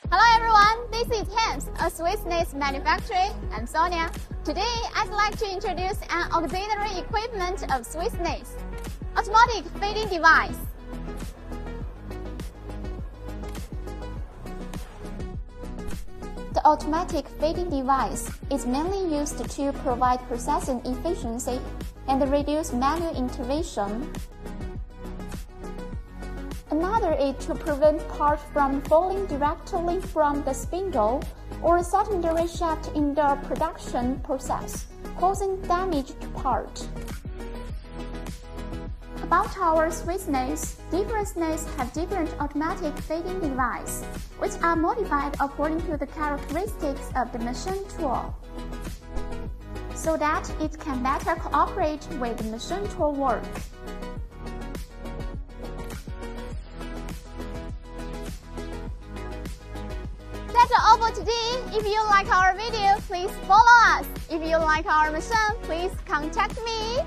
Hello everyone, this is Hans, a Swiss lathe manufacturer. I'm Sonia. Today, I'd like to introduce an auxiliary equipment of Swiss lathe, automatic feeding device. The automatic feeding device is mainly used to provide processing efficiency and reduce manual intervention. Another is to prevent parts from falling directly from the spindle or secondary shaft in the production process, causing damage to part. About our Swiss lathe, different lathes have different automatic feeding devices, which are modified according to the characteristics of the machine tool, so that it can better cooperate with the machine tool work. That's all for today. If you like our video, please follow us. If you like our machine, please contact me.